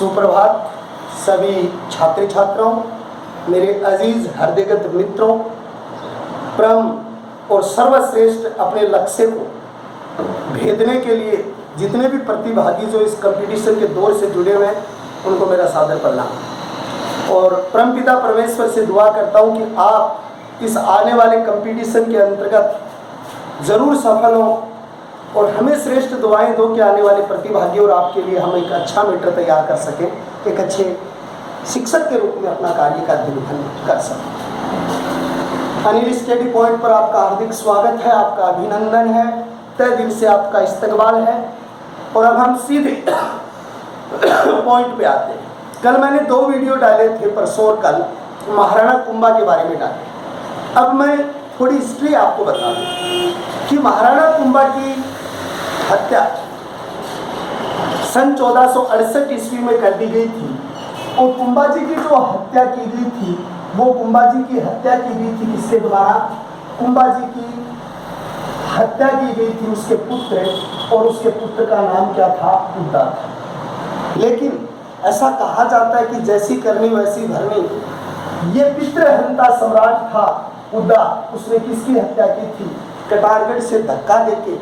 सुप्रभात सभी छात्र छात्राओं, मेरे अजीज हृदयगत मित्रों, परम और सर्वश्रेष्ठ अपने लक्ष्य को भेदने के लिए जितने भी प्रतिभागी जो इस कंपटीशन के दौर से जुड़े हुए हैं उनको मेरा सादर प्रणाम। और परमपिता परमेश्वर से दुआ करता हूं कि आप इस आने वाले कंपटीशन के अंतर्गत ज़रूर सफल हों और हमें श्रेष्ठ दुआएं दो कि आने वाले प्रतिभागी और आपके लिए हम एक अच्छा मेटर तैयार कर सकें, एक अच्छे शिक्षक के रूप में अपना कार्य का निर्वहन कर सकें। अनिल स्टडी पॉइंट पर आपका हार्दिक स्वागत है, आपका अभिनंदन है, तहे दिल से आपका इस्तकबाल है। और अब हम सीधे पॉइंट पे आते हैं। कल मैंने 2 वीडियो डाले थे, परसों और कल महाराणा कुंभा के बारे में डाले। अब मैं थोड़ी हिस्ट्री आपको बता दूं कि महाराणा कुंभा की हत्या सन 1468 ईस्वी में कर दी गई थी। और कुंभा जी की जो हत्या की गई थी वो कुंभा जी की हत्या की गई थी किसके द्वारा? कुंभा जी की हत्या की गई थी उसके पुत्र, और उसके पुत्र का नाम क्या था? उद्दा था। लेकिन ऐसा कहा जाता है कि जैसी करनी वैसी भरनी। ये पितृहंता सम्राट था उद्दा, उसने किसकी हत्या की थी? कटारगढ़ से धक्का देके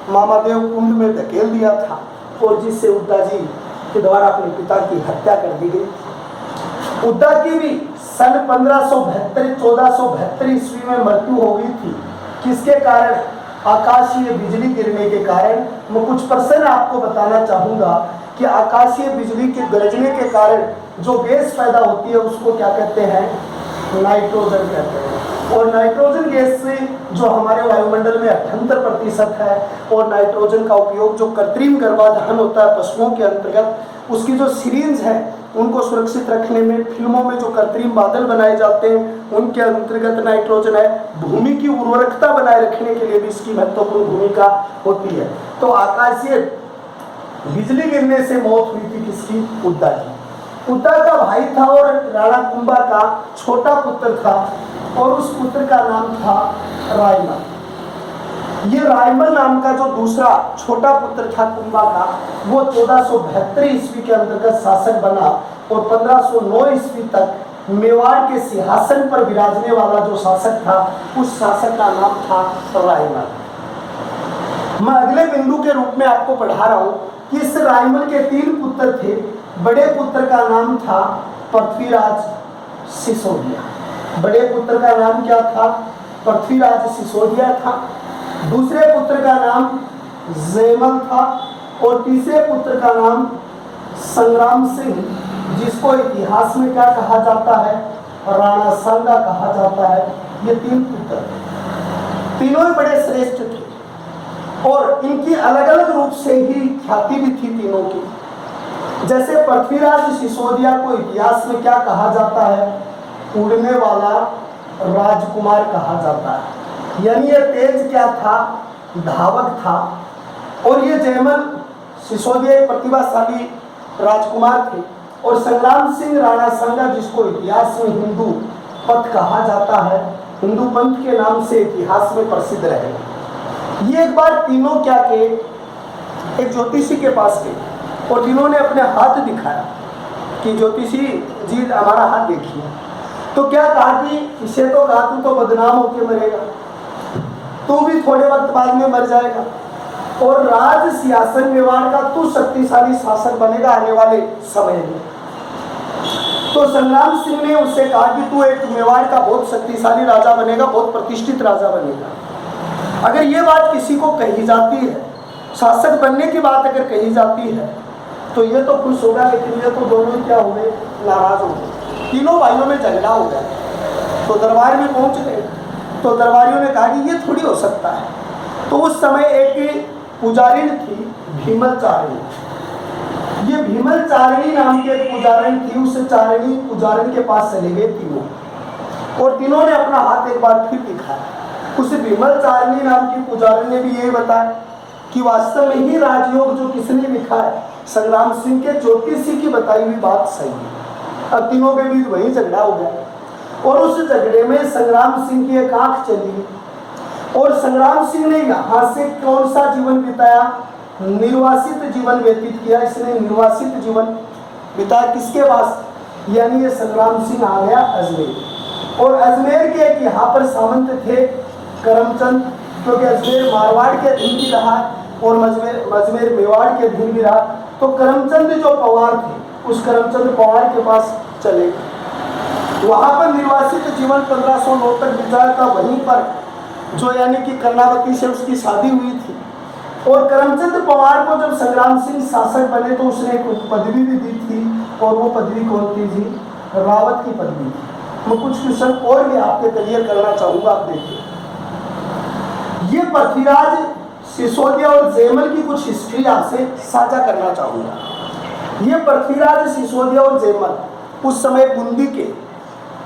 मामादेव कुंड में धकेल दिया था, और जिससे उद्दा जी के द्वारा अपने पिता की हत्या कर दी गई। उद्दा की भी सन 1472 ईस्वी में मृत्यु हो गई थी। किसके कारण? आकाशीय बिजली गिरने के कारण। मैं कुछ प्रश्न आपको बताना चाहूँगा कि आकाशीय बिजली के गरजने के कारण जो गैस पैदा होती है उसको क्या कहते हैं? नाइट्रोजन कहते हैं। और नाइट्रोजन गैस से जो हमारे वायुमंडल में 78% है, और नाइट्रोजन का उपयोग जो कृत्रिम गर्भाधान होता है पशुओं के अंतर्गत, उसकी जो सिरिंज है उनको सुरक्षित रखने में, फिल्मों में जो कृत्रिम बादल बनाए जाते हैं उनके अंतर्गत नाइट्रोजन है। भूमि की उर्वरकता बनाए रखने के लिए भी इसकी महत्वपूर्ण भूमिका होती है। तो आकाशीय बिजली गिरने से मौत हुई थी किसकी? उद्दा की। उद्दा का भाई था और राणा कुंभा का छोटा पुत्र था, और उस पुत्र का नाम था रायमल। ये रायमल नाम का जो दूसरा छोटा पुत्र था कुंभा का, वो 1472 ईस्वी के अंतर्गत शासक बना, और 1509 ईस्वी तक मेवाड़ के सिंहासन पर विराजने वाला जो शासक था उस शासक का नाम था रायमल। मैं अगले बिंदु के रूप में आपको पढ़ा रहा हूँ कि इस रायमल के 3 पुत्र थे। बड़े पुत्र का नाम था पृथ्वीराज सिसोदिया। बड़े पुत्र का नाम क्या था? पृथ्वीराज सिसोदिया था। दूसरे पुत्र का नाम जयमल था, और तीसरे पुत्र का नाम संग्राम सिंह, जिसको इतिहास में क्या कहा जाता है? राणा सांगा कहा जाता है। ये 3 पुत्र थे, तीनों ही बड़े श्रेष्ठ थे, और इनकी अलग अलग रूप से ही ख्याति भी थी तीनों की। जैसे पृथ्वीराज सिसोदिया को इतिहास में क्या कहा जाता है? उड़ने वाला राजकुमार कहा जाता है। यानी ये तेज क्या था? धावक था। और ये जयमल सिसोदिया एक प्रतिभाशाली राजकुमार थे। और संग्राम सिंह राणा सांगा, जिसको इतिहास में हिंदू पथ कहा जाता है, हिंदू पंथ के नाम से इतिहास में प्रसिद्ध रहे। ये एक बार तीनों क्या के एक ज्योतिषी के पास गए, और तीनों ने अपने हाथ दिखाया कि ज्योतिषी जी हमारा हाथ देखिए। तो क्या कहा कि इसे तो कहा तू तो बदनाम होके मरेगा, तू भी थोड़े वक्त बाद में मर जाएगा, और राज सिंहासन मेवाड़ का तू शक्तिशाली शासक बनेगा आने वाले समय में। तो संग्राम सिंह ने उससे कहा कि तू एक मेवाड़ का बहुत शक्तिशाली राजा बनेगा, बहुत प्रतिष्ठित राजा बनेगा। अगर ये बात किसी को कही जाती है, शासक बनने की बात अगर कही जाती है, तो ये तो खुश होगा, लेकिन ये तो दोनों क्या हो गए? नाराज हो गए। तीनों भाइयों में झगड़ा हो गया। तो दरबार में पहुंच गए, तो दरबारियों ने कहा कि ये थोड़ी हो सकता है। तो उस समय एक पुजारिन थी, भीमल चारिणी। ये भीमल चारिणी नाम की एक पुजारिन थी। उस चारिणी पुजारिन के पास चले गए तीनों, और तीनों ने अपना हाथ एक बार फिर दिखाया। उस भीमल चारिणी नाम की पुजारिन ने भी यही बताया कि वास्तव में ही राजयोग जो किसने लिखा है? संग्राम सिंह के ज्योतिषी की बताई हुई बात सही है। अब तीनों के बीच वही झगड़ा हो गया, और उस झगड़े में संग्राम सिंह की एक आंख चली गई, और संग्राम सिंह ने यहाँ से कौन सा जीवन बिताया? निर्वासित जीवन व्यतीत किया। इसने निर्वासित जीवन बिताया किसके पास, यानी ये संग्राम सिंह आ गया अजमेर। और अजमेर के एक यहाँ पर सामंत थे करमचंद, क्योंकि अजमेर मारवाड़ के अधीन भी रहा और अजमेर मेवाड़ के अधीन भी रहा। तो करमचंद जो पवार थे, उस करमचंद पवार के पास चले, वहाँ पर निर्वासित जीवन 1509 तक बिताया था। वहीं पर जो यानी कि कर्णावती से उसकी शादी हुई थी। और करमचंद पवार को जब संग्राम सिंह शासक बने तो उसने एक पदवी भी दी थी, और वो पदवी कौन थी जी, रावत की पदवी थी। मैं कुछ क्वेश्चन और भी आपके क्लियर करना चाहूँगा। आप देखिए, ये पृथ्वीराज सिसोदिया और जयमल की कुछ हिस्ट्री आपसे साझा करना चाहूँगा। ये पृथ्वीराज सिसोदिया और जयमल उस समय बूंदी के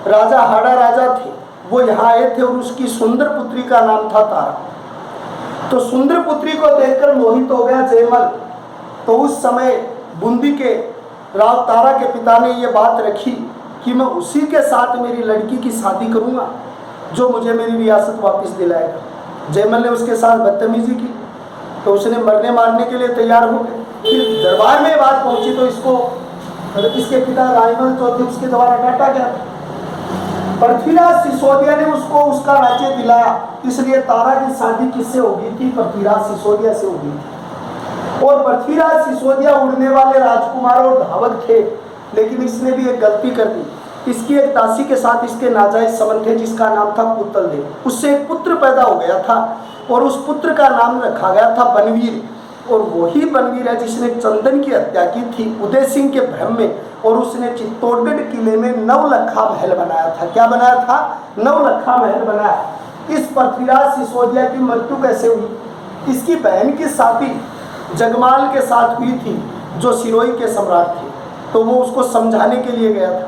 राजा हाड़ा राजा थे, वो यहाँ आए थे और उसकी सुंदर पुत्री का नाम था तारा। तो सुंदर पुत्री को देखकर मोहित हो गया जयमल। तो उस समय बूंदी के राव तारा के पिता ने ये बात रखी कि मैं उसी के साथ मेरी लड़की की शादी करूँगा जो मुझे मेरी रियासत वापस दिलाएगा। जयमल ने उसके साथ बदतमीजी की, तो उसने मरने मारने के लिए तैयार हो गए। फिर दरबार में बात पहुंची तो इसके पिता रायमल जो थे उसके द्वारा डांटा गया। पृथ्वीराज सिसोदिया ने उसको उसका राज्य दिलाया, इसलिए तारा की शादी किससे होगी थी, पृथ्वीराज सिसोदिया से होगी थी। और पृथ्वीराज सिसोदिया उड़ने वाले राजकुमार और धावक थे, लेकिन इसने भी एक गलती कर दी। इसकी एक दासी के साथ इसके नाजायज संबंध थे जिसका नाम था पुतलदेव। उससे एक पुत्र पैदा हो गया था और उस पुत्र का नाम रखा गया था बनवीर। और वही बनवीर है जिसने चंदन की हत्या की थी उदय सिंह के भ्रम में, और उसने चित्तौड़गढ़ किले में नवलखा महल बनाया था। क्या बनाया था, नवलखा महल बनाया। इस पृथ्वीराज सिसोदिया की मृत्यु कैसे हुई, इसकी बहन की शादी जगमाल के साथ हुई थी जो सिरोही के सम्राट थे। तो वो उसको समझाने के लिए गया था।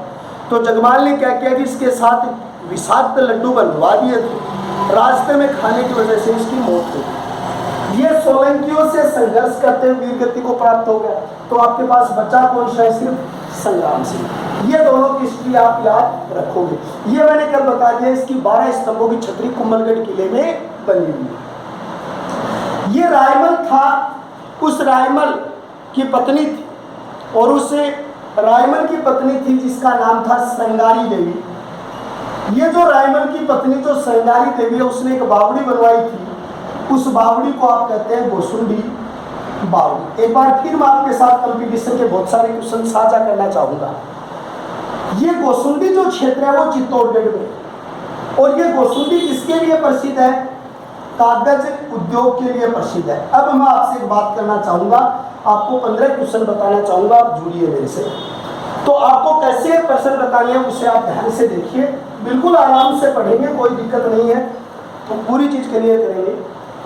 तो जगमाल ने क्या किया कि इसके साथ विषाक्त लड्डू बनवा दिए थे, रास्ते में खाने की वजह से इसकी मौत हुई। ये सोलंकियों से संघर्ष करते हुए वीरगति को प्राप्त हो गया। तो आपके पास बचा कौन सा है, सिर्फ संग्राम सिंह। ये दोनों की हिस्ट्री आप याद रखोगे। ये मैंने कल बता दिया, इसकी 12 स्तंभों की छतरी कुंभलगढ़ किले में बनी हुई। ये रायमल था, उस रायमल की पत्नी थी, और उस रायमल की पत्नी थी जिसका नाम था संगारी देवी। ये जो रायमल की पत्नी जो संगारी देवी है, उसने एक बावड़ी बनवाई थी। उस बावड़ी को आप कहते हैं गोसुंडी बावड़ी। एक बार फिर मैं आपके साथ कंपटीशन के बहुत सारे क्वेश्चन साझा करना चाहूँगा। ये गोसुंडी जो क्षेत्र है वो चित्तौड़गढ़ में, और ये गोसुंडी किसके लिए प्रसिद्ध है, कागज उद्योग के लिए प्रसिद्ध है। अब मैं आपसे एक बात करना चाहूँगा, आपको 15 क्वेश्चन बताना चाहूँगा, आप जुड़िए मेरे से। तो आपको कैसे प्रश्न बताने हैं उसे आप ध्यान से देखिए, बिल्कुल आराम से पढ़ेंगे, कोई दिक्कत नहीं है, तो पूरी चीज़ क्लियर करेंगे।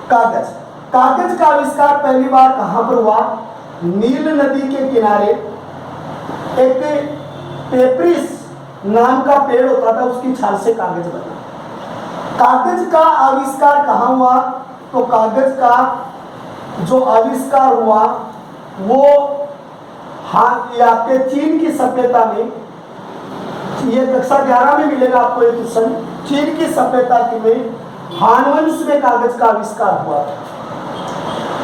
कागज, कागज का आविष्कार पहली बार कहाँ पर हुआ, नील नदी के किनारे एक पेपरिस नाम का पेड़ होता था, उसकी छाल से कागज बना। कागज का आविष्कार कहाँ हुआ, तो कागज का जो आविष्कार हुआ वो आपके चीन की सभ्यता में, ये कक्षा 11 में मिलेगा आपको एक क्वेश्चन, चीन की सभ्यता में हान वंश में कागज का आविष्कार हुआ।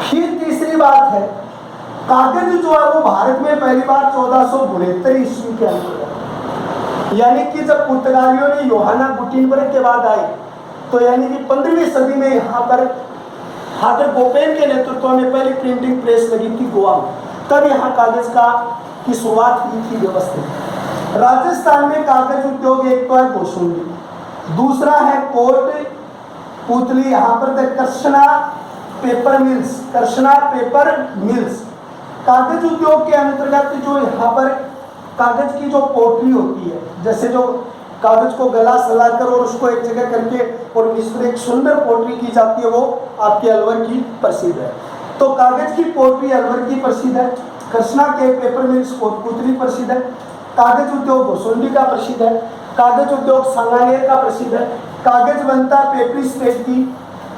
फिर तीसरी बात है, कागज जो है वो भारत में पहली बार 1472 ईस्वी के अंदर, यानी कि जब पुर्तगालियों ने योहाना गुटेनबर्ग के बाद आए, तो यानी कि 15वीं सदी में यहाँ पर हाटर बोपेन के नेतृत्व में पहली प्रिंटिंग प्रेस लगी थी गोवा में, तब यहाँ कागज की शुरुआत हुई थी व्यवस्थित। राजस्थान में कागज उद्योग एक तो है गोसुंडी, दूसरा है कोट पुतली, यहाँ पर Krishna paper mills, Krishna paper mills. कागज उद्योग के अंतर्गत जो यहाँ पर कागज की जो पोटली होती है, जैसे जो कागज को गला सलाकर और उसको एक जगह करके और इसमें एक सुंदर पोटली की जाती है, वो आपके अलवर की प्रसिद्ध है। तो कागज की पोटली अलवर की प्रसिद्ध है, कृष्णा के पेपर मिल्स कोटपुतली प्रसिद्ध है, कागज उद्योग गोसुंडी का प्रसिद्ध है, कागज उद्योग सांगानेर का प्रसिद्ध है। कागज बनता पेपरिस पेड़ की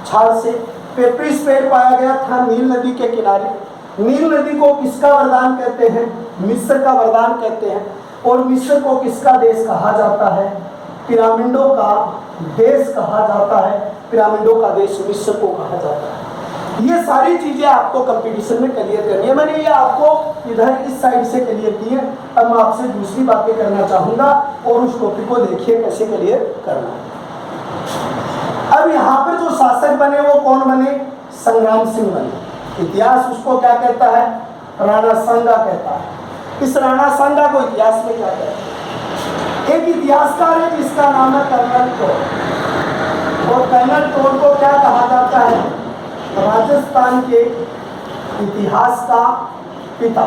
छाल से। पेपरिस पेड़ पाया गया था नील नदी के किनारे। नील नदी को किसका वरदान कहते हैं, मिस्र का वरदान कहते हैं। और मिस्र को किसका देश कहा जाता है, पिरामिडों का देश कहा जाता है। पिरामिडों का देश मिस्र को कहा जाता है। ये सारी चीजें आपको कंपटीशन में क्लियर करनी है। मैंने ये आपको इधर इस साइड से क्लियर की है। अब मैं आपसे दूसरी बातें करना चाहूंगा और उस टॉपिक को देखिए कैसे क्लियर करना है। अब यहाँ पर जो शासक बने वो कौन बने? संग्राम सिंह बने। इतिहास उसको क्या कहता है? राणा सांगा कहता है। इस राणा सांगा को इतिहास में क्या कहते हैं? एक इतिहासकार है जिसका नाम है कर्नल टोड, और कर्नल टोड को क्या कहा जाता है? राजस्थान के इतिहास का पिता।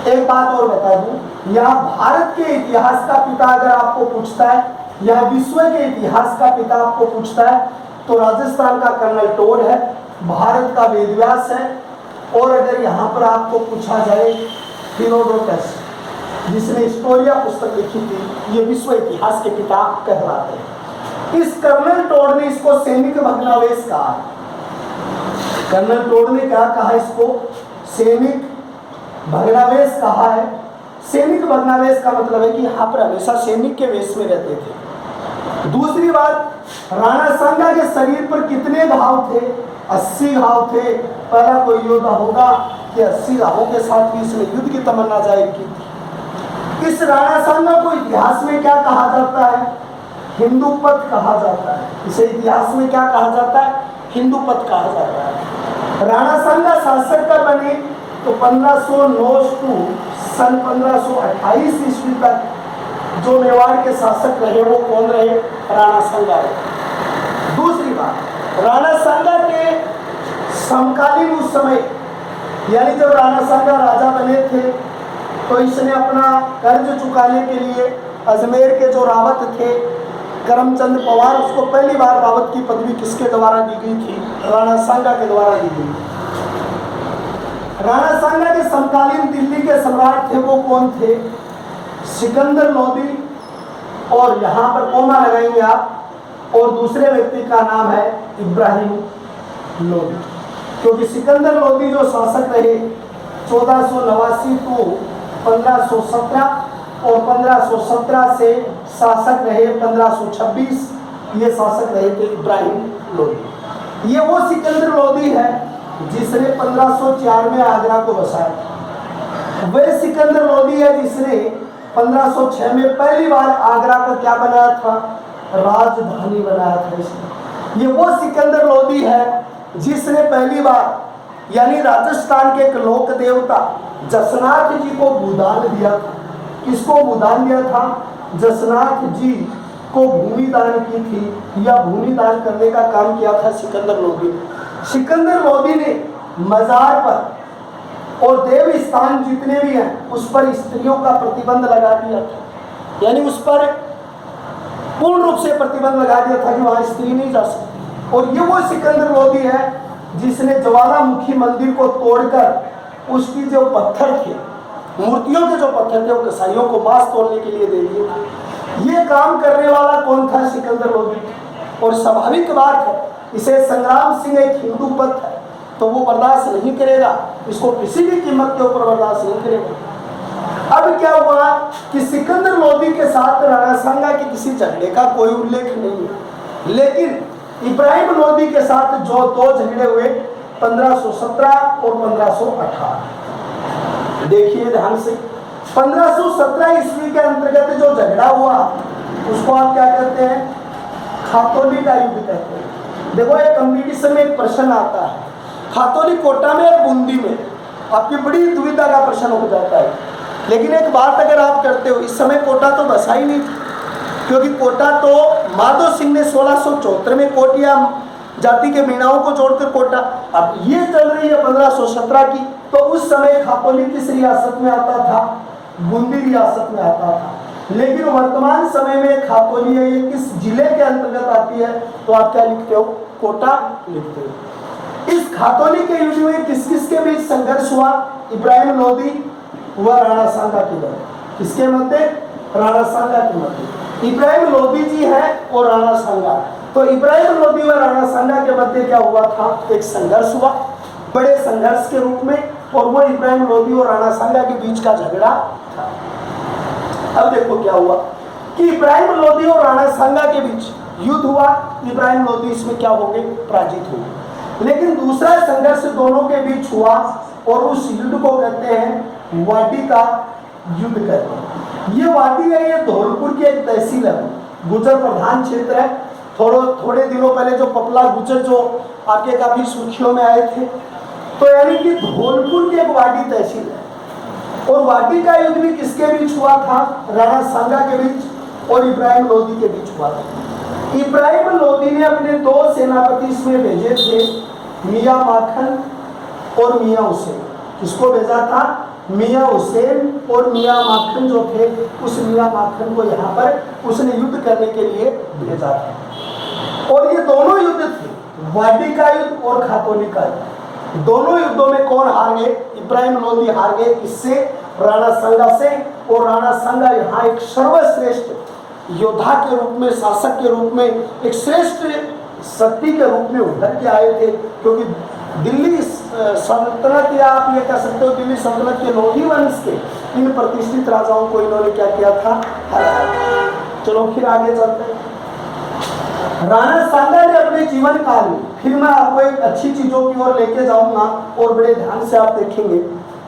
एक बात और बता दूं, यहाँ भारत के इतिहास का पिता अगर आपको पूछता है या विश्व के इतिहास का पिता आपको पूछता है तो राजस्थान का कर्नल टोड है, भारत का वेदव्यास है, और अगर यहाँ पर आपको पूछा जाए हेरोडोटस जिसने हिस्टोरिया पुस्तक लिखी थी, ये विश्व इतिहास के पिता कहलाते हैं। इस कर्नल टोड ने इसको सैनिक भग्नावशेष कहा। कर्नल टोड ने क्या कहा? इसको सैनिक भग्नावशेष कहा है। सैनिक भग्नावशेष का मतलब है कि यहाँ पर हमेशा सैनिक के वेश में रहते थे। दूसरी बात, राणा सांगा के शरीर पर कितने घाव थे? 80 घाव थे। पहला कोई योद्धा होगा कि 80 घावों के साथ भी इसने युद्ध की तमन्ना जाहिर की थी। इस राणा सांगा को इतिहास में क्या कहा जाता है? हिंदूपत कहा जाता है। इसे इतिहास में क्या कहा जाता है? हिंदूपत कहा जाता है। राणा सांगा शासक का बने तो 1509 टू सन 1528 ईस्वी तक जो मेवाड़ के शासक रहे वो कौन रहे? राणा सांगा रहे। दूसरी बात, राणा सांगा के समकालीन उस समय, यानी जब राणा सांगा राजा बने थे तो इसने अपना कर्ज चुकाने के लिए अजमेर के जो रावत थे करमचंद पवार, उसको पहली बार रावत की पदवी किसके द्वारा दी गई थी? राणा सांगा के द्वारा दी गई। राणा सांगा के समकालीन दिल्ली के सम्राट थे वो कौन थे? सिकंदर लोदी, और यहाँ पर कोमा लगाएंगे आप, और दूसरे व्यक्ति का नाम है इब्राहिम लोदी। क्योंकि सिकंदर लोदी जो शासक रहे 1489 टू 1517 और 1517 से शासक रहे 1526, ये शासक रहे थे इब्राहिम लोदी। ये वो सिकंदर लोदी है जिसने 1504 में आगरा को बसाया। वह सिकंदर लोदी है जिसने 1506 में पहली बार आगरा का क्या बनाया था? राजधानी बनाया था इसने। ये वो सिकंदर लोदी है जिसने पहली बार, यानी राजस्थान के एक लोक देवता जसनाथ जी को भूदान दिया था। किसको भूदान दिया था? जसनाथ जी को भूमि दान की थी, या भूमि दान करने का काम किया था सिकंदर लोदी। सिकंदर लोदी ने मजार पर और देव स्थान जितने भी हैं उस पर स्त्रियों का प्रतिबंध लगा दिया था, यानी उस पर पूर्ण रूप से प्रतिबंध लगा दिया था कि वहां स्त्री नहीं जा सकती। और ये वो सिकंदर लोदी है जिसने ज्वालामुखी मंदिर को तोड़कर उसकी जो पत्थर थे, मूर्तियों के जो पत्थर थे, वो कसाईयों को मांस तोड़ने के लिए दे दिए थे। ये काम करने वाला कौन था? सिकंदर लोदी। और स्वाभाविक बात है, इसे संग्राम सिंह एक हिंदू पद है तो वो बर्दाश्त नहीं करेगा, इसको किसी भी कीमत के ऊपर बर्दाश्त नहीं करेगा। अब क्या हुआ कि सिकंदर लोदी के साथ राणा सांगा के किसी झगड़े का कोई उल्लेख नहीं है, लेकिन इब्राहिम लोदी के साथ जो दो झगड़े हुए 1517 और 1518, देखिए ध्यान से। 1517 ईस्वी के अंतर्गत जो झगड़ा हुआ उसको आप क्या कहते हैं? खातौली का युद्ध कहते हैं। देखो एक कंपटीशन में एक प्रश्न आता है, खातौली कोटा में और बूंदी में, आपकी बड़ी दुविधा का प्रश्न हो जाता है। लेकिन एक बात अगर आप करते हो, इस समय कोटा तो बसा ही नहीं था, क्योंकि कोटा तो माधो सिंह ने 1674 में कोटिया जाति के मीणाओं को जोड़कर कोटा, अब ये चल रही है 1517 की, तो उस समय खातौली किस रियासत में आता था? बूंदी रियासत में आता था। लेकिन वर्तमान समय में खातौली है, ये किस जिले के अंतर्गत आती है? तो आप क्या लिखते हो? कोटा लिखते हो। इस खातौली के युद्ध में किस किस के बीच संघर्ष हुआ? इब्राहिम लोदी व राणा सांगा के मध्य। किसके मध्य? राणा सांगा के मध्य। इब्राहिम लोदी जी है और राणा सांगा। तो इब्राहिम लोदी व राणा सांगा के मध्य क्या हुआ था? एक संघर्ष हुआ, बड़े संघर्ष के रूप में, और वो इब्राहिम लोदी और राणा सांगा के बीच का झगड़ा था। अब देखो क्या हुआ कि इब्राहिम लोदी और राणा सांगा के बीच युद्ध हुआ। इब्राहिम लोदी इसमें क्या हो गए? पराजित हो गए। लेकिन दूसरा संघर्ष दोनों के बीच हुआ और उस युद्ध को कहते हैं वाटी का युद्ध कहते हैं। ये वाटी है, ये धौलपुर की एक तहसील है, गुर्जर प्रधान क्षेत्र है। थोड़े दिनों पहले जो पपला गुर्जर जो आपके काफी सुर्खियों में आए थे, तो यानी कि धौलपुर की एक वाटी तहसील है। और वाटी का युद्ध भी किसके बीच हुआ था? राणा सांगा के बीच और इब्राहिम लोदी के बीच हुआ था। इब्राहिम लोदी ने अपने 2 सेनापति इसमें भेजे थे, मियां माखन और मियां हुसैन। किसको भेजा था? मियां हुसैन और मियां माखन जो थे, उस मियां माखन को यहाँ पर उसने युद्ध करने के लिए भेजा था। और ये दोनों युद्ध थे, वाडी का युद्ध और खातौनी का युद्ध। दोनों युद्धों में कौन हार गए? इब्राहिम लोदी हार गए। इससे? राणा सांगा से। और राणा सांगा यहाँ एक सर्वश्रेष्ठ योद्धा के रूप में, शासक के रूप में, एक श्रेष्ठ शक्ति के रूप में उभर के आए थे, क्योंकि दिल्ली सल्तनत, या आप ये कह सकते हो दिल्ली सल्तनत के लोधी वंश के इन प्रतिष्ठित राजाओं को इन्होंने क्या किया था? हराया। चलो फिर आगे चलते हैं। राणा सांगा ने अपने जीवन काल में, फिर मैं आपको एक अच्छी चीजों की ओर लेके जाऊंगा और बड़े ध्यान से आप देखेंगे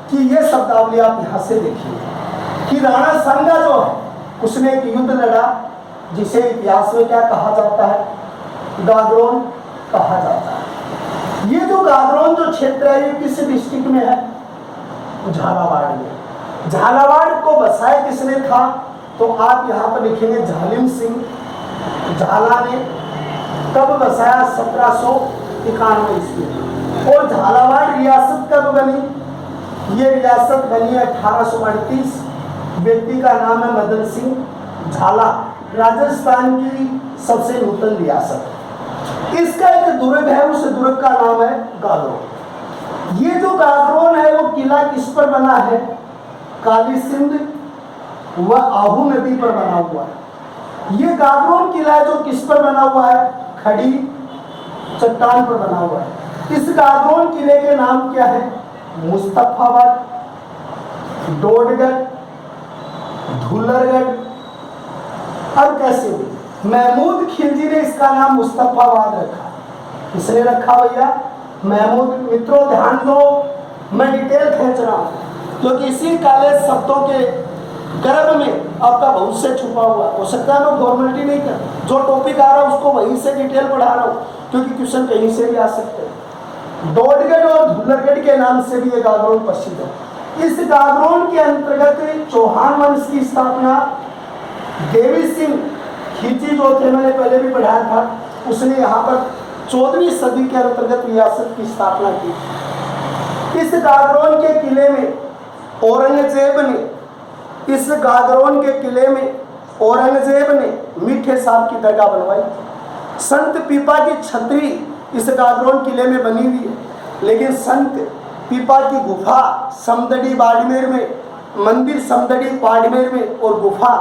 कि ये शब्दावली आप यहाँ से देखिए कि राणा सांगा जो है उसने एक युद्ध लड़ा जिसे इतिहास में क्या कहा जाता है? गागरोन कहा जाता है। ये जो गागरोन जो क्षेत्र है, ये किस डिस्ट्रिक्ट में है? झालावाड़ में। झालावाड़ को बसाया किसने था? तो आप यहाँ पर लिखेंगे झालिम सिंह झाला ने। कब बसाया? 1791 ईस्वी। और झालावाड़ रियासत कब बनी? ये रियासत बनी 1838। व्यक्ति का नाम है मदन सिंह झाला। राजस्थान की सबसे नूतन रियासत। इसका एक दुर्ग है, उस दुर्ग का नाम है गागरोन। ये जो गागरोन है वो किला किस पर बना है? काली सिंध व आहू नदी पर बना हुआ है। ये गागरोन किला जो किस पर बना हुआ है? खड़ी चट्टान पर बना हुआ है। इस गागरोन किले के नाम क्या है? मुस्तफाबाद, डोडगढ़, धुलरगढ़। अब कैसे हुई? महमूद खिलजी ने इसका नाम मुस्तफाबाद रखा। किसने रखा भैया? महमूद। मित्रों ध्यान दो, मैं डिटेल खींच रहा हूं क्योंकि इसी काले शब्दों के गर्भ में आपका भविष्य छुपा हुआ। हो सकता है मैं फॉर्मेलिटी नहीं कर, जो टॉपिक आ रहा है उसको वहीं से डिटेल पढ़ा रहा हूँ, क्योंकि क्वेश्चन कहीं से भी आ सकते हैं। डोडगढ़ और धुलरगढ़ के नाम से भी ये गागरोन प्रसिद्ध है। इस गागरोन के अंतर्गत चौहान वंश की स्थापना देवी सिंह खींची जो थे, मैंने पहले भी पढ़ाया था, उसने यहाँ पर 14वीं सदी के अंतर्गत रियासत की स्थापना की। इस गागरोन के किले में औरंगजेब ने मीठे सांप की दरगाह बनवाई। संत पीपा की छतरी इस गागरोन किले में बनी हुई है, लेकिन संत पीपा की गुफा समदड़ी बाड़मेर में, मंदिर समदड़ी बाड़मेर में, और गुफा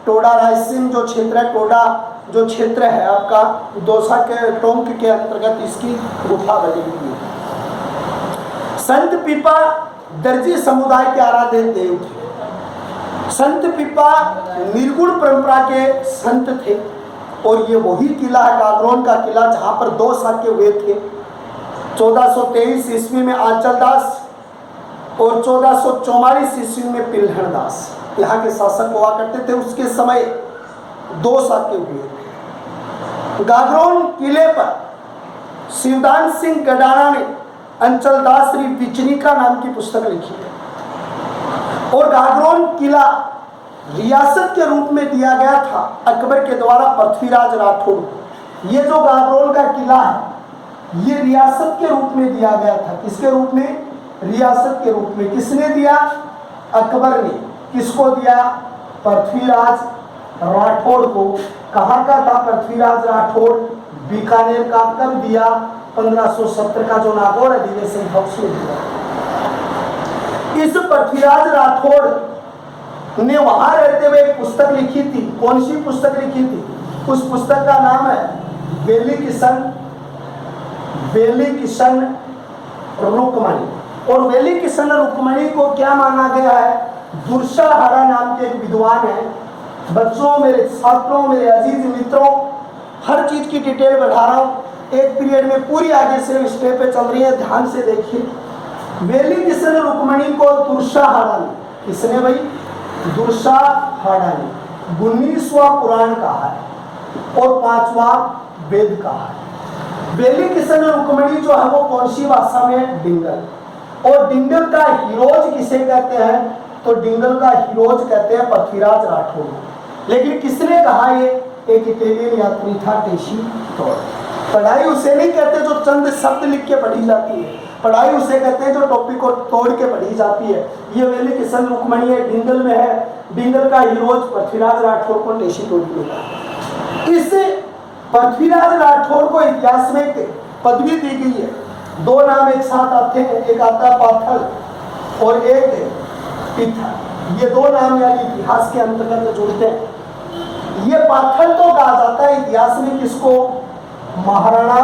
टोडा रायसेन जो क्षेत्र है, टोडा जो क्षेत्र है आपका दौसा के टोंक के अंतर्गत इसकी गुफा बनी हुई है। संत पीपा दर्जी समुदाय के आराध्य देव थे। संत पीपा निर्गुण परंपरा के संत थे और ये वही किला है गागरोन का किला जहाँ पर 2 शाखे हुए थे। 1423 ईस्वी में आंचल दास और 1444 ईस्वी में पिल्हण दास यहाँ के शासक हुआ करते थे। उसके समय 2 शाखे हुए थे। गागरोन किले पर शिवदान सिंह गडाना ने अंचल दास श्री पिचनिका नाम की पुस्तक लिखी है। और गागरोन किला रियासत के रूप में दिया गया था अकबर के द्वारा पृथ्वीराज राठौड़ को। ये जो गागरोन का किला है ये रियासत के रूप में दिया गया था। किसके रूप में? रियासत के रूप में। किसने दिया? अकबर ने। किसको दिया? पृथ्वीराज राठौड़ को। कहाँ का था पृथ्वीराज राठौड़? बीकानेर का। कब दिया? 1570 का जो नागौर अधिवेशन था उसमें दिया। इस पृथ्वीराज राठौड़ ने वहां रहते हुए एक पुस्तक लिखी थी। कौन सी पुस्तक लिखी थी? उस पुस्तक का नाम है वेली किशन रुक्मणी। और वेली किशन रुक्मणी को क्या माना गया है? दुर्साहरा नाम के एक विद्वान है। बच्चों, मेरे छात्रों, मेरे अजीज मित्रों, हर चीज की डिटेल बढ़ा रहा हूँ एक पीरियड में पूरी आगे से स्टेप पे चल रही है, ध्यान से देखिए। वेली किसने रुक्मणी को दुर्सा हाड़ानी, किसने भाई? दुर्सा हाड़ानी। 19वां पुराण कहा है और 5वां वेद कहा है। वेली किशन रुक्मणी जो है वो कौन सी भाषा में? डिंगल। और डिंगल का हीरोज किसे कहते हैं? तो डिंगल का हीरोज कहते हैं पृथ्वीराज राठौर। लेकिन किसने कहा? ये एक इटालियन यात्री था, टेशी तोड़। पढ़ाई उसे नहीं कहते जो चंद शब्द लिख के पढ़ी जाती है, पढ़ाई उसे कहते हैं जो टॉपिक को तोड़ के पढ़ी जाती है। ये वेली किशन रुक्मणी है, डिंगल में है। डिंगल का हीरोज पृथ्वीराज राठौर को टेशी तोड़ मिला। इस पृथ्वीराज राठौर को इतिहास में एक पदवी दी गई है। दो नाम एक साथ आते हैं, एक आता है पाथल और एक पिथल। ये दो नाम यानी इतिहास के अंतर्गत जुड़ते हैं। ये पाथल तो कहा जाता है इतिहास में किसको? महाराणा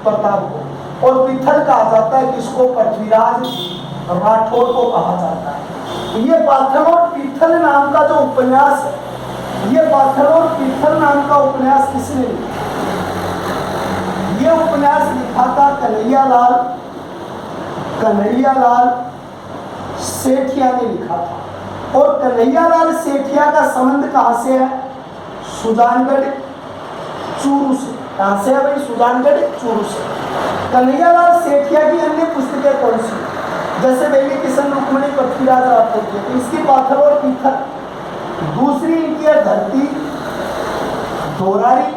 प्रताप को। और पिथल कहा जाता है किसको? पृथ्वीराज राठौर को कहा जाता है। ये पाथल और पिथल नाम का जो उपन्यास है, ये पाथल और पिथल नाम का उपन्यास किसने लिखा? ये उपन्यास लिखा था कन्हैयालाल सेठिया ने लिखा था। और कन्हैयालाल सेठिया का संबंध कहाँ से है? सुजानगढ़ चूरू से। कहाँ से है भाई? सुजानगढ़ चूरू से। कन्हैयालाल सेठिया की अन्य पुस्तकें कौन सी? जैसे वेली किशन रुक्मणी पृथ्वीराज राठौर की, इसकी पाथल और पिथल। दूसरी इनकी है धरती दोरारी।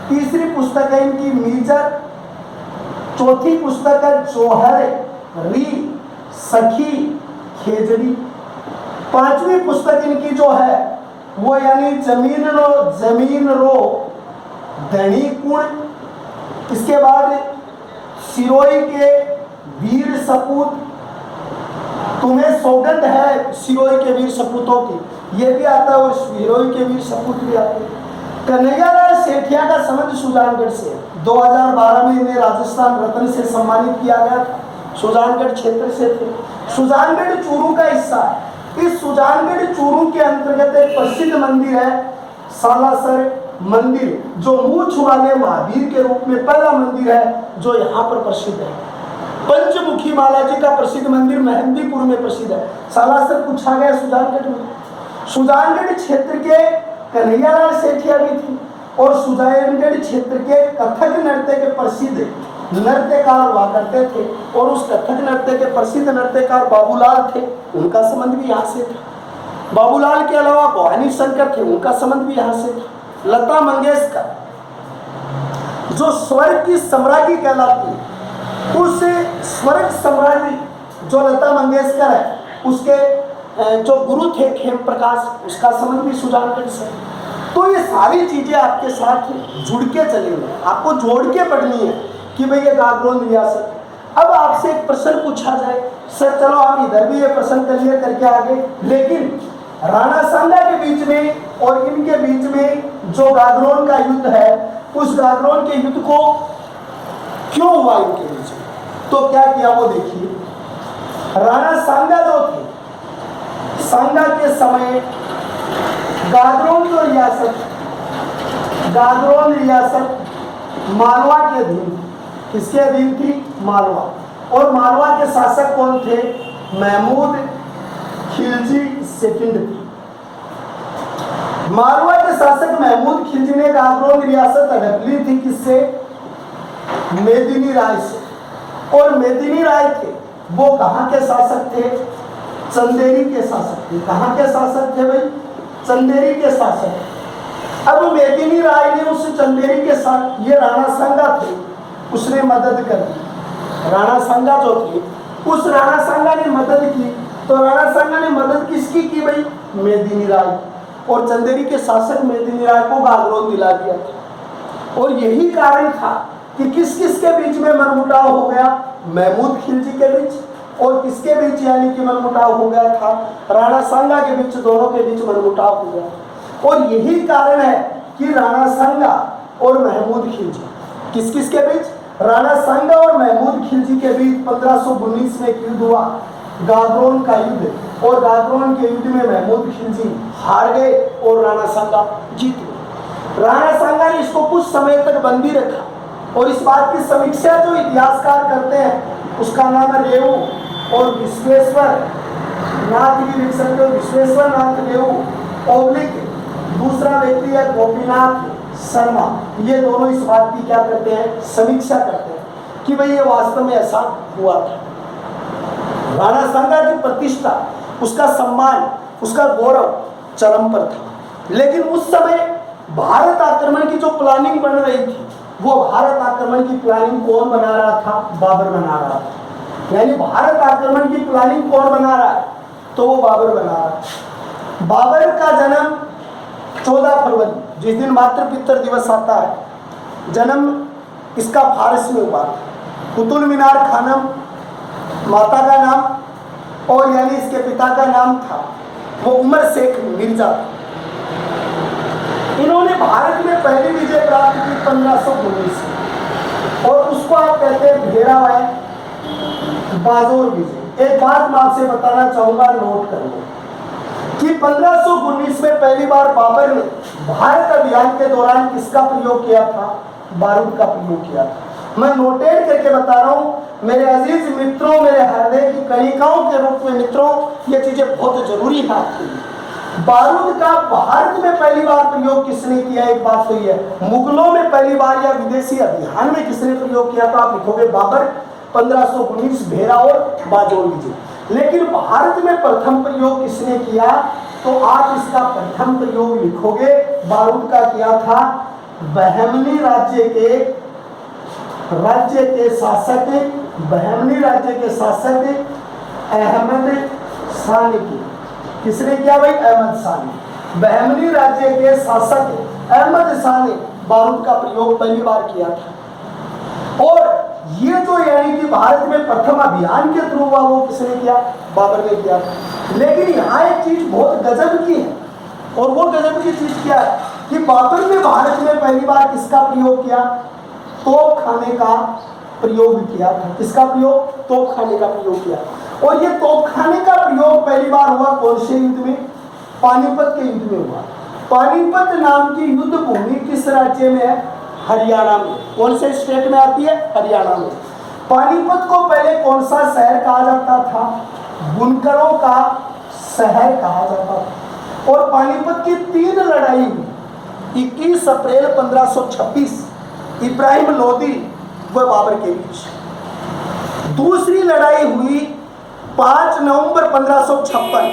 तीसरी पुस्तक है इनकी मीजर। चौथी पुस्तक है जोहर री सखी खेजरी। पांचवी पुस्तक इनकी जो है वो यानी जमीन रो धनी कुण। इसके बाद सिरोही के वीर सपूत। तुम्हें सौगंध है सिरोही के वीर सपूतों की, ये भी आता है। और सिरोही के वीर सपूत भी आते हैं। कन्हैयालाल सेठिया का संबंध सुजानगढ़ से। 2012 में इन्हें राजस्थान रत्न से सम्मानित किया गया था। सुजानगढ़ क्षेत्र से थे। सुजानगढ़ चूरू का हिस्सा है। इस सुजानगढ़ चूरू के अंतर्गत एक प्रसिद्ध मंदिर है सालासर मंदिर, जो मूछ वाले महावीर के रूप में पहला मंदिर है जो यहाँ पर प्रसिद्ध है। पंचमुखी बालाजी का प्रसिद्ध मंदिर मेहंदीपुर में प्रसिद्ध है। सालासर पूछा गया सुजानगढ़ में। सुजानगढ़ क्षेत्र के कन्हैयालाल सेठिया भी थी और सुजानगढ़ क्षेत्र के कथक नृत्य के प्रसिद्ध नृत्यकार हुआ करते थे। और उस कथक नृत्य के प्रसिद्ध नृत्यकार बाबूलाल थे, उनका संबंध भी यहाँ से था। बाबूलाल के अलावा भवानी शंकर थे, उनका संबंध भी यहाँ से था। लता मंगेशकर जो स्वर्ग की सम्राज्ञी कहलाती है, उस स्वर्ग सम्राज्ञी जो लता मंगेशकर है, उसके जो गुरु थे खेम प्रकाश, उसका संबंध भी सुजानगढ़ से। तो ये सारी चीजें आपके साथ जुड़ के चलेंगे, आपको जोड़ के पढ़नी है कि भाई ये गागरोन रियासत। अब आपसे एक प्रश्न पूछा जाए, सर चलो हम इधर भी ये प्रश्न क्लियर करके आगे, लेकिन राणा सांगा के बीच में और इनके बीच में जो गागरोन का युद्ध है, उस गागरोन के युद्ध को क्यों हुआ इनके बीच में, तो क्या किया वो देखिए। राणा सांगा जो थे, सांगा के समय गागरोन रियासत मालवा के अधीन। किसके अधीन थी? मालवा। और मालवा के शासक कौन थे? महमूद खिलजी सेकंड थे। मालवा के शासक महमूद खिलजी ने गागरोन रियासत हड़प ली थी। किससे? मेदिनी राय से। और मेदिनी राय थे वो कहाँ के शासक थे? चंदेरी के शासक थे। कहाँ के शासक थे भाई? चंदेरी के शासक। अब मेदिनी राय ने उस चंदेरी के साथ, ये राणा सांगा थे, उसने मदद कर दी। राणा सांगा जो थे, उस राणा सांगा ने मदद की। तो राणा सांगा ने मदद किसकी की भाई? मेदिनी राय। और चंदेरी के शासक मेदिनी राय को गागरोन दिला दिया था। और यही कारण था कि किस किस के बीच में मनमुटाव हो गया? महमूद खिलजी के बीच और किसके बीच यानी कि मनमुटाव हो गया था? राणा सांगा के बीच, दोनों के बीच मनमुटाव हो गया। और यही कारण है कि राणा सांगा और महमूद खिलजी, किस किस के बीच? राणा सांगा और महमूद खिलजी के बीच 1519 में युद्ध हुआ, गागरोन का युद्ध। और गागरोन के युद्ध में महमूद खिलजी हार गए और राणा सांगा जीत गए। राणा सांगा ने इसको कुछ समय तक बंदी रखा और इस बात की समीक्षा जो इतिहासकार करते हैं उसका नाम है रेऊ और विश्वेश्वर नाथ भी लिख सकते हो, विश्वेश्वर नाथ रेऊ ओब्लिक दूसरा व्यक्ति है गोपीनाथ शर्मा। ये दोनों इस बात की क्या करते हैं, समीक्षा करते हैं कि भाई ये वास्तव में ऐसा हुआ था। राणा सांगा की प्रतिष्ठा, उसका सम्मान, उसका गौरव चरम पर था। लेकिन उस समय भारत आक्रमण की जो प्लानिंग बन रही थी, वो भारत आक्रमण की प्लानिंग कौन बना रहा था, बाबर बना रहा था। यानी भारत आक्रमण की प्लानिंग कौन बना रहा है, तो वो बाबर बना रहा है। बाबर का जन्म 14 फरवरी, जिस दिन मातृपितृ दिवस आता है, जन्म इसका फारस में हुआ था। कुतुब मीनार खानम माता का नाम और यानी इसके पिता का नाम था वो उमर शेख मिर्जा। इन्होंने भारत में पहली विजय प्राप्त की 1519 और उसको आप कहते हैं भेड़ावाय बाजोर विजय। एक बात मैं आपसे बताना चाहूंगा, नोट कर लो कि 1519 में पहली बार बाबर ने भारत अभियान के दौरान किसका प्रयोग किया था, बारूद का प्रयोग किया था। मैं नोटेट करके बता रहा हूं मेरे अजीज मित्रों, मेरे हृदय की कणिकाओं के रूप में मित्रों, ये चीजें बहुत जरूरी है आपके लिए। बारूद का भारत में पहली बार प्रयोग किसने किया, एक बात तो ये है। मुगलों में पहली बार या विदेशी अभियान में किसने प्रयोग किया, तो आप लिखोगे बाबर 1519 भेड़ा और बाजोर विजय। लेकिन भारत में प्रथम प्रयोग किसने किया, तो आप इसका प्रथम प्रयोग लिखोगे बारूद का किया था बहमनी राज्य के शासक, बहमनी राज्य के शासक अहमद सानी की। किसने किया भाई, अहमद सानी। बहमनी राज्य के शासक अहमद सानी बारूद का प्रयोग पहली बार किया था। और ये जो यानी कि भारत में प्रथम अभियान के थ्रू हुआ, वो किसने किया, बाबर ने किया। लेकिन यहाँ एक चीज बहुत गजब की है, और वो गजब की चीज क्या है कि बाबर ने भारत में पहली बार किसका प्रयोग किया, तोप खाने का प्रयोग किया था। किसका प्रयोग, तोप खाने का प्रयोग किया। और ये तोप खाने का प्रयोग पहली बार हुआ कौन से युद्ध में, पानीपत के युद्ध में हुआ। पानीपत नाम की युद्ध भूमि किस राज्य में है, हरियाणा में। कौन से स्टेट में आती है, हरियाणा में। पानीपत को पहले कौन सा शहर कहा जाता था, बुनकरों का शहर कहा जाता था। और पानीपत की 3 लड़ाई हुई। 21 अप्रैल 1526 इब्राहिम लोदी व बाबर के बीच। दूसरी लड़ाई हुई 5 नवंबर 1556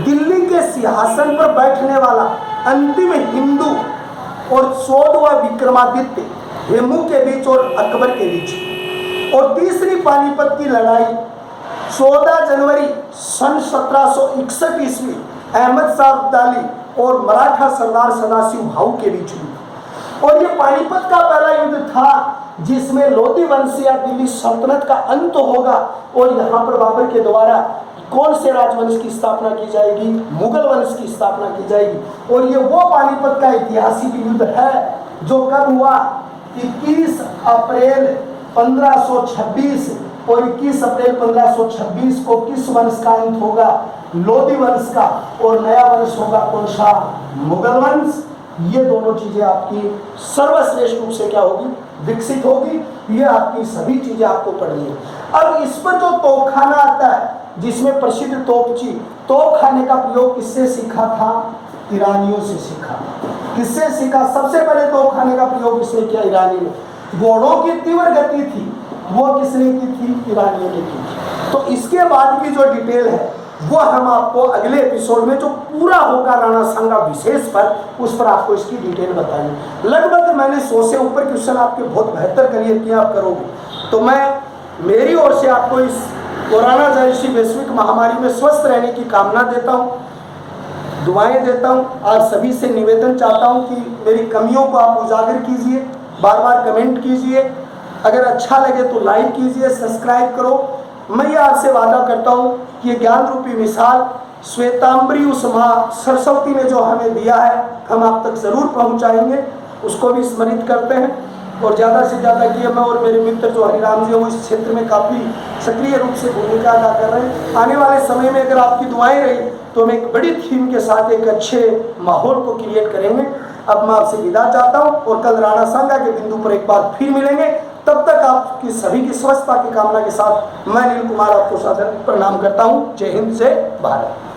दिल्ली के सिंहासन पर बैठने वाला अंतिम हिंदू और 14वां विक्रमादित्य हेमू के बीच और अकबर के बीच। और तीसरी पानीपत की लड़ाई 14 जनवरी सन 1761 ईस्वी अहमद शाह अब्दाली और मराठा सरदार सदाशिव भाऊ के बीच हुई। और ये पानीपत का पहला युद्ध था जिसमें लोधी वंश या दिल्ली सल्तनत का अंत होगा। और यहाँ पर बाबर के द्वारा कौन से राजवंश की स्थापना की जाएगी, मुगल वंश की स्थापना की जाएगी। और ये वो पानीपत का ऐतिहासिक युद्ध है जो कब हुआ, 21 अप्रैल 1526। और 21 अप्रैल 1526 को किस वंश का अंत होगा, लोधी वंश का। और नया वंश होगा कौन सा, मुगल वंश। ये दोनों चीजें आपकी सर्वश्रेष्ठ रूप से क्या होगी, विकसित होगी। ये आपकी सभी चीजें आपको पढ़नी है। अब इस पर जो तोपखाना आता है, जिसमें प्रसिद्ध तोपची, तोपखाने का प्रयोग किससे सीखा था, ईरानियों से सीखा। किससे सीखा, सबसे पहले तोपखाने का प्रयोग किसने किया, ईरानी ने। घोड़ों की तीव्र गति थी, वो किसने की थी, ईरानियों ने की। तो इसके बाद की जो डिटेल है वो हम आपको अगले एपिसोड में जो पूरा होगा राणा सांगा विशेष पर, उस पर आपको इसकी डिटेल बताएंगे। लगभग मैंने 100 से ऊपर क्वेश्चन आपके बहुत बेहतर करियर किए आप करोगे। तो मैं मेरी ओर से आपको इस कोरोना जैसी वैश्विक महामारी में स्वस्थ रहने की कामना देता हूँ, दुआएं देता हूँ। आप सभी से निवेदन चाहता हूँ कि मेरी कमियों को आप उजागर कीजिए, बार बार कमेंट कीजिए, अगर अच्छा लगे तो लाइक कीजिए, सब्सक्राइब करो। मैं ये आपसे वादा करता हूँ कि ये ज्ञान रूपी मिसाल श्वेतांबरी उस माँ सरस्वती ने जो हमें दिया है, हम आप तक जरूर पहुँचाएंगे। उसको भी स्मरित करते हैं। और ज़्यादा से ज़्यादा किए मैं और मेरे मित्र जो हरिराम जी हैं वो इस क्षेत्र में काफ़ी सक्रिय रूप से भूमिका अदा कर रहे हैं। आने वाले समय में अगर आपकी दुआएं रही तो हम एक बड़ी थीम के साथ एक अच्छे माहौल को क्रिएट करेंगे। अब मैं आपसे विदा चाहता हूं और कल राणा सांगा के बिंदु पर एक बार फिर मिलेंगे। तब तक आपकी सभी की स्वस्थता की कामना के साथ मैं नील कुमार आपको सादर प्रणाम करता हूं। जय हिंद, जय भारत।